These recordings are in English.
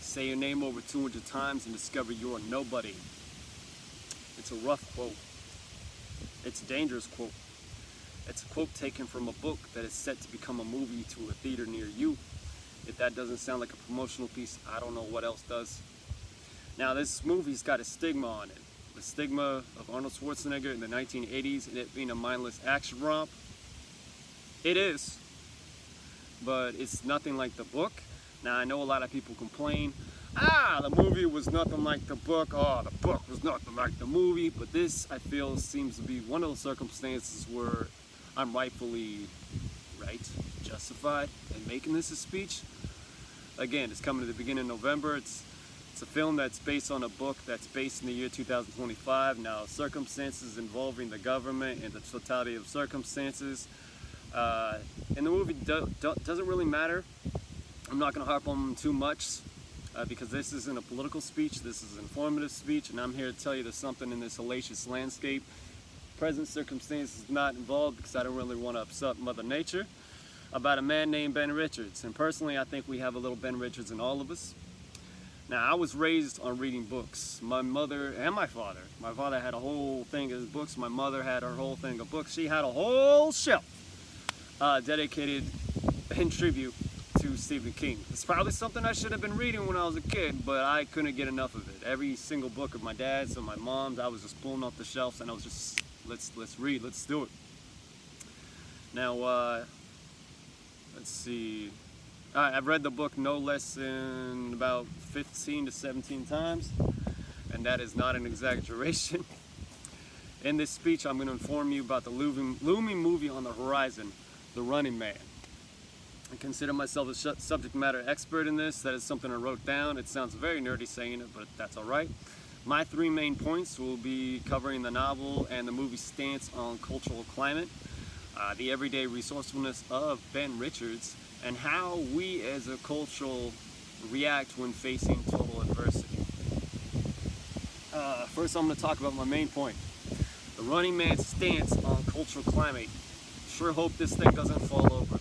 Say your name over 200 times and discover you're nobody. It's a rough quote. It's a dangerous quote. It's a quote taken from a book that is set to become a movie to a theater near you. If that doesn't sound like a promotional piece, I don't know what else does. Now, this movie's got a stigma on it. The stigma of Arnold Schwarzenegger in the 1980s and it being a mindless action romp. It is, but it's nothing like the book. Now, I know a lot of people complain, the movie was nothing like the book, the book was nothing like the movie, but this, I feel, seems to be one of those circumstances where I'm rightfully justified in making this a speech. Again, it's coming to the beginning of November. It's a film that's based on a book that's based in the year 2025. Now, circumstances involving the government and the totality of circumstances in the movie doesn't really matter. I'm not going to harp on them too much because this isn't a political speech. This is an informative speech, and I'm here to tell you there's something in this hellacious landscape. Present circumstances not involved because I don't really want to upset Mother Nature. About a man named Ben Richards, and personally I think we have a little Ben Richards in all of us. Now, I was raised on reading books. My mother and my father. My father had a whole thing of books. My mother had her whole thing of books. She had a whole shelf dedicated in tribute to Stephen King. It's probably something I should have been reading when I was a kid, but I couldn't get enough of it. Every single book of my dad's and my mom's, I was just pulling off the shelves and I was just, let's read, let's do it. Now, let's see. I've read the book no less than about 15 to 17 times, and that is not an exaggeration. In this speech, I'm going to inform you about the looming movie on the horizon, The Running Man. I consider myself a subject matter expert in this. That is something I wrote down. It sounds very nerdy saying it, but that's all right. My three main points will be covering the novel and the movie's stance on cultural climate, the everyday resourcefulness of Ben Richards, and how we as a culture react when facing total adversity. First, I'm going to talk about my main point. The Running Man's stance on cultural climate. Sure hope this thing doesn't fall over.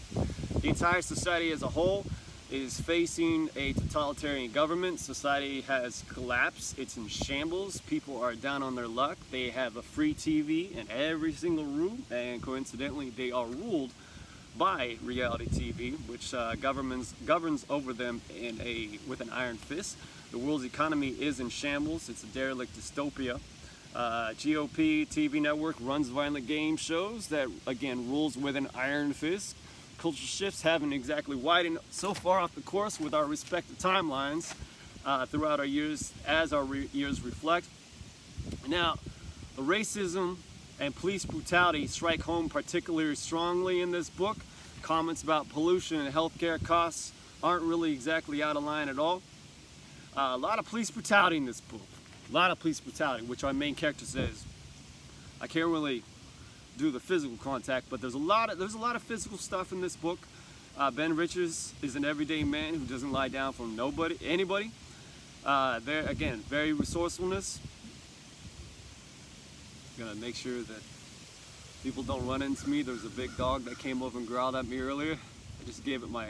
The entire society as a whole is facing a totalitarian government. Society has collapsed. It's in shambles. People are down on their luck. They have a free TV in every single room, and coincidentally, they are ruled by reality TV, which governs over them with an iron fist. The world's economy is in shambles. It's a derelict dystopia. GOP TV network runs violent game shows that, again, rules with an iron fist. Cultural shifts haven't exactly widened so far off the course with our respective timelines throughout our years, as our years reflect. Now, the racism and police brutality strike home particularly strongly in this book. Comments about pollution and healthcare costs aren't really exactly out of line at all. A lot of police brutality in this book. A lot of police brutality, which our main character says, I can't really do the physical contact, but there's a lot of physical stuff in this book. Ben Richards is an everyday man who doesn't lie down for anybody. Again, very resourcefulness. Gonna make sure that people don't run into me. There's a big dog that came over and growled at me earlier. I just gave it my,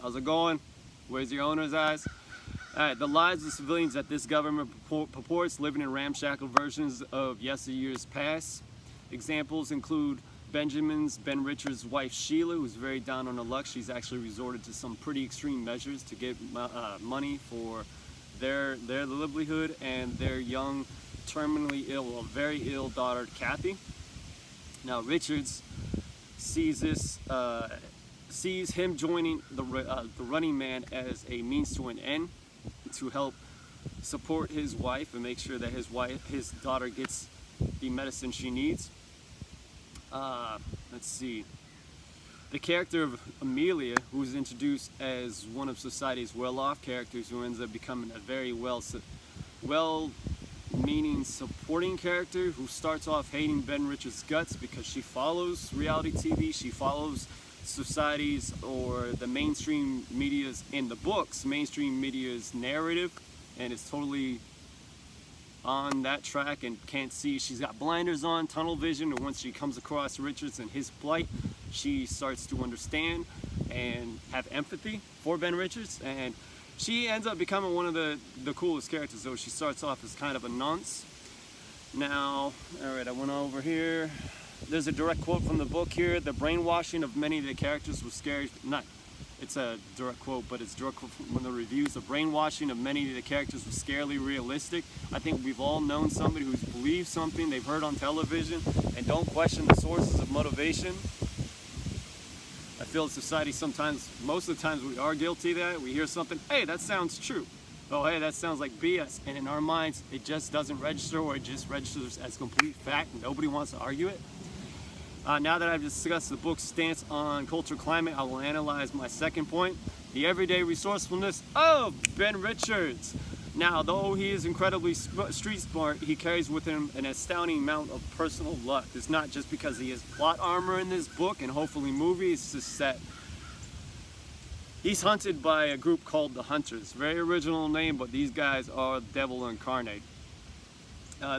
how's it going? Where's your owner's eyes? Alright, the lives of civilians that this government purports living in ramshackle versions of yesteryear's past. Examples include Ben Richards' wife Sheila, who's very down on her luck. She's actually resorted to some pretty extreme measures to get money for their livelihood, and their young, terminally ill, very ill daughter Kathy. Now, Richards sees him joining the Running Man as a means to an end to help support his wife and make sure that his daughter gets the medicine she needs. Let's see. The character of Amelia, who is introduced as one of society's well-off characters, who ends up becoming a very well-meaning supporting character, who starts off hating Ben Richards' guts because she follows reality TV, she follows society's or the mainstream media's, in the books, mainstream media's narrative, and is totally on that track and can't see. She's got blinders on, tunnel vision, and once she comes across Richards and his plight, she starts to understand and have empathy for Ben Richards, and She ends up becoming one of the coolest characters, though. She starts off as kind of a nonce. Now, all right, I went over here. There's a direct quote from the book here. The brainwashing of many of the characters was scary. It's a direct quote, but it's a direct quote from the reviews. The brainwashing of many of the characters was scarily realistic. I think we've all known somebody who's believed something they've heard on television and don't question the sources of motivation. I feel in society sometimes, most of the times we are guilty of that. We hear something, hey, that sounds true. Oh, hey, that sounds like BS. And in our minds, it just doesn't register, or it just registers as complete fact and nobody wants to argue it. Now that I've discussed the book's stance on cultural climate, I will analyze my second point, the everyday resourcefulness of Ben Richards. Now, though he is incredibly street smart, he carries with him an astounding amount of personal luck. It's not just because he has plot armor in this book and hopefully movie, it's just that he's hunted by a group called the Hunters. Very original name, but these guys are the devil incarnate.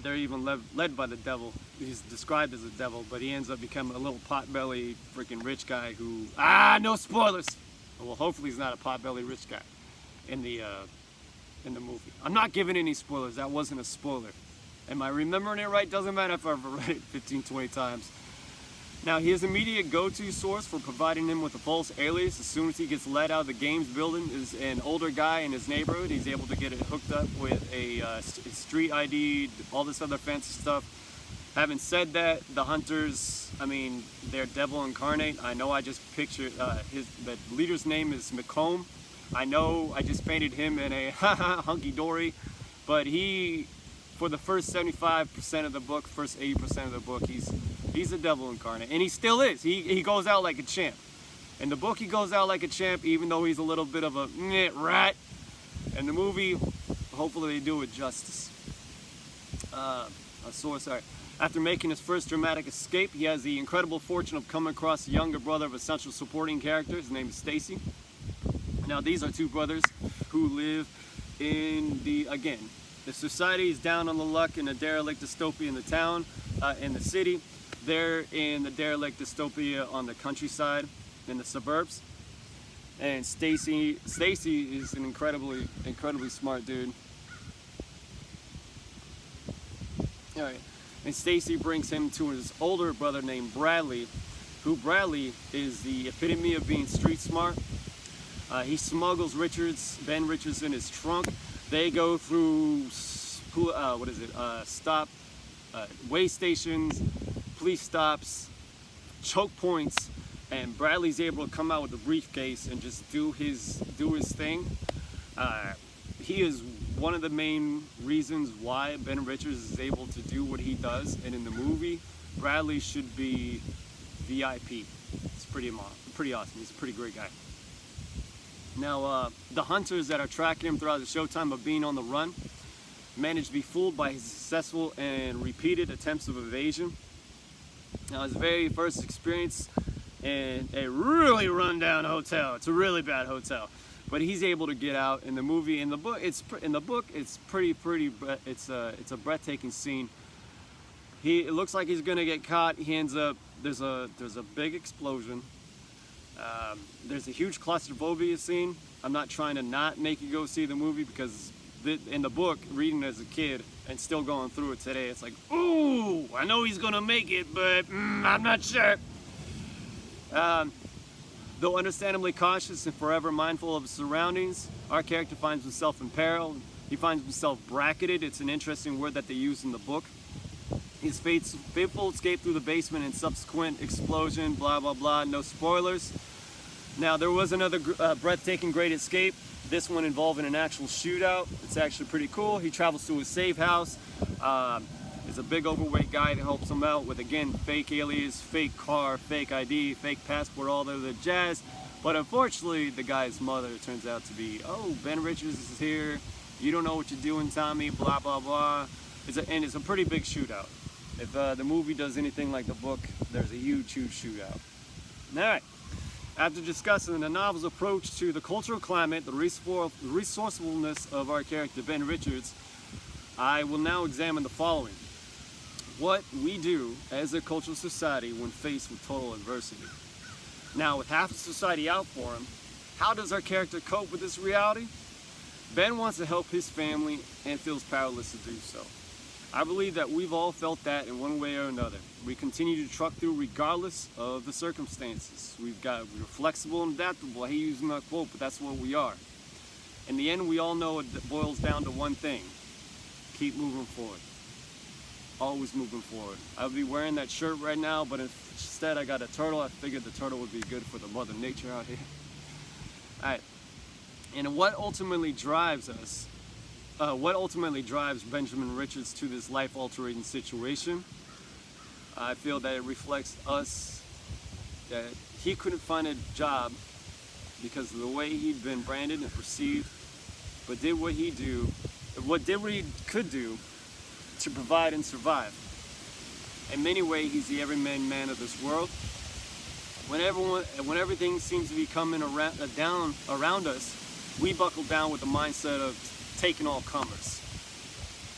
They're even led by the devil. He's described as a devil, but he ends up becoming a little potbelly freaking rich guy who, no spoilers. Well, hopefully he's not a potbelly rich guy in the movie. I'm not giving any spoilers. That wasn't a spoiler. Am I remembering it right? Doesn't matter if I've read it 15, 20 times. Now, his immediate go-to source for providing him with a false alias as soon as he gets let out of the games building is an older guy in his neighborhood. He's able to get it hooked up with a street ID, all this other fancy stuff. Having said that, the Hunters, I mean, they're devil incarnate. I know I just pictured the leader's name is McComb. I know I just painted him in a hunky-dory, but he, for the first 75% of the book, first 80% of the book, he's a devil incarnate, and he still is. He goes out like a champ. In the book, he goes out like a champ, even though he's a little bit of a rat. In the movie, hopefully they do it justice. After making his first dramatic escape, he has the incredible fortune of coming across the younger brother of a central supporting character. His name is Stacy. Now, these are two brothers who live in the society is down on the luck in a derelict dystopia in the town, in the city. They're in the derelict dystopia on the countryside, in the suburbs. And Stacy is an incredibly smart dude. All right. And Stacy brings him to his older brother named Bradley, who Bradley is the epitome of being street smart. He smuggles Ben Richards in his trunk. They go through, way stations, police stops, choke points, and Bradley's able to come out with a briefcase and just do his thing. He is one of the main reasons why Ben Richards is able to do what he does, and in the movie, Bradley should be VIP. It's pretty awesome. He's a pretty great guy. Now, the hunters that are tracking him throughout the showtime of being on the run manage to be fooled by his successful and repeated attempts of evasion. Now, his very first experience in a really run-down hotel. It's a really bad hotel, but he's able to get out. In the movie, in the book, it's pretty. It's a breathtaking scene. It looks like he's gonna get caught. He ends up. There's a big explosion. There's a huge claustrophobia scene. I'm not trying to not make you go see the movie, because in the book, reading as a kid and still going through it today, it's like, ooh, I know he's gonna make it, but I'm not sure. Though understandably cautious and forever mindful of his surroundings, our character finds himself in peril. He finds himself bracketed. It's an interesting word that they use in the book. His fateful escape through the basement and subsequent explosion, blah, blah, blah, no spoilers. Now, there was another breathtaking great escape, this one involving an actual shootout. It's actually pretty cool. He travels to his safe house. There's a big overweight guy that helps him out with, again, fake alias, fake car, fake ID, fake passport, all the other jazz. But unfortunately, the guy's mother turns out to be, oh, Ben Richards is here. You don't know what you're doing, Tommy, blah, blah, blah. And it's a pretty big shootout. If the movie does anything like the book, there's a huge, huge shootout. All right. After discussing the novel's approach to the cultural climate, the resourcefulness of our character, Ben Richards, I will now examine the following. What we do as a cultural society when faced with total adversity. Now, with half of society out for him, how does our character cope with this reality? Ben wants to help his family and feels powerless to do so. I believe that we've all felt that in one way or another. We continue to truck through regardless of the circumstances. We're flexible and adaptable. I hate using that quote, but that's what we are. In the end, we all know it boils down to one thing: keep moving forward. Always moving forward. I'll be wearing that shirt right now, but instead I got a turtle. I figured the turtle would be good for the mother nature out here. Alright, and what ultimately drives Benjamin Richards to this life-altering situation? I feel that it reflects us, that he couldn't find a job because of the way he'd been branded and perceived, but did what he could do to provide and survive. In many ways, he's the everyman man of this world. When everything seems to be coming down around us, we buckle down with the mindset of taking all comers.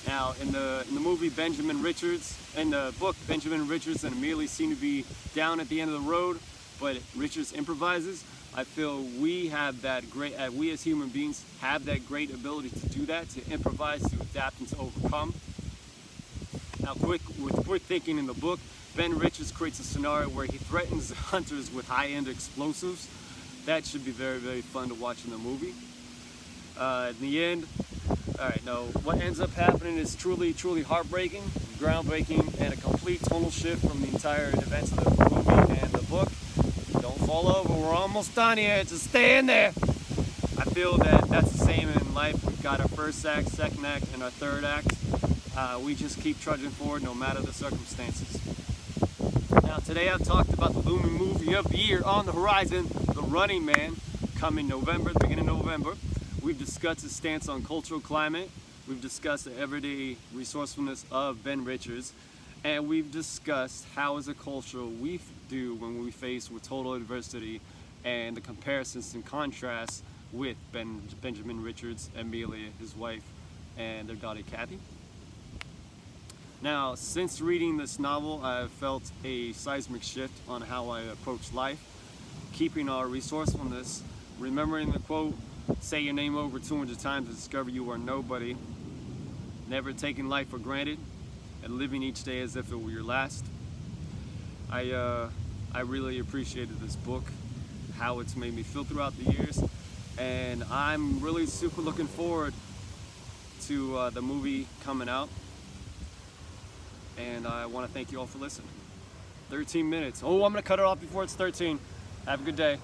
Now, in the movie Benjamin Richards, in the book Benjamin Richards and Amelia seem to be down at the end of the road, but Richards improvises. I feel we have that we as human beings have that great ability to do that, to improvise, to adapt, and to overcome. Now, with quick thinking in the book, Ben Richards creates a scenario where he threatens hunters with high-end explosives. That should be very, very fun to watch in the movie. In the end, alright, no, what ends up happening is truly, truly heartbreaking, groundbreaking, and a complete tonal shift from the entire events of the movie and the book. Don't fall over, we're almost done here, just stay in there. I feel that that's the same in life. We've got our first act, second act, and our third act. We just keep trudging forward no matter the circumstances. Now, today I've talked about the looming movie of the year on the horizon, The Running Man, coming November, the beginning of November. We've discussed his stance on cultural climate. We've discussed the everyday resourcefulness of Ben Richards. And we've discussed how as a culture we do when we face with total adversity and the comparisons and contrasts with Benjamin Richards, Amelia, his wife, and their daughter Kathy. Now, since reading this novel, I've felt a seismic shift on how I approach life, keeping our resourcefulness, remembering the quote, say your name over 200 times to discover you are nobody, never taking life for granted, and living each day as if it were your last. I really appreciated this book, how it's made me feel throughout the years, and I'm really super looking forward to the movie coming out. And I want to thank you all for listening. 13 minutes. Oh, I'm going to cut it off before it's 13. Have a good day.